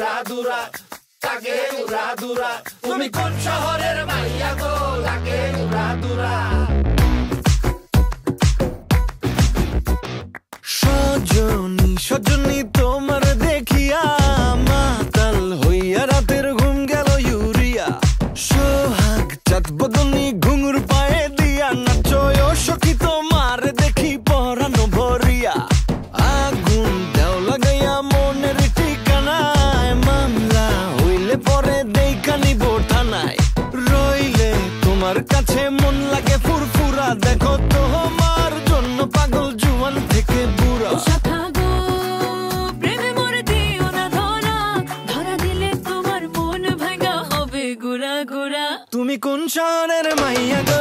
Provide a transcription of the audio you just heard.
উড়া দুরা লাগে উড়া দুরা তুমি কোন শহরের মাইয়া গো লাগে উড়া দুরা সজনী সজনী তোমার দেখিয়া মাতাল হইয়া রাতের ঘুম গেল ইউরিয়া সোহাগ চাঁদ বদনী ঘুঙুর পায়ে দিয়া নাচয় সখী তোমার দেখি পরানো ভরিয়া আগুন দেও লাগাইয়া মনের ঠিকানায় মামলা হইলে পরে দেখা নিব থানায় রইলে তোমার কাছে মন লাগে ফুরফুরা দেখো তোমার জন্য পাগল জুয়ান থেকে বুড়া তুমি কোন শহরের মাইয়া গো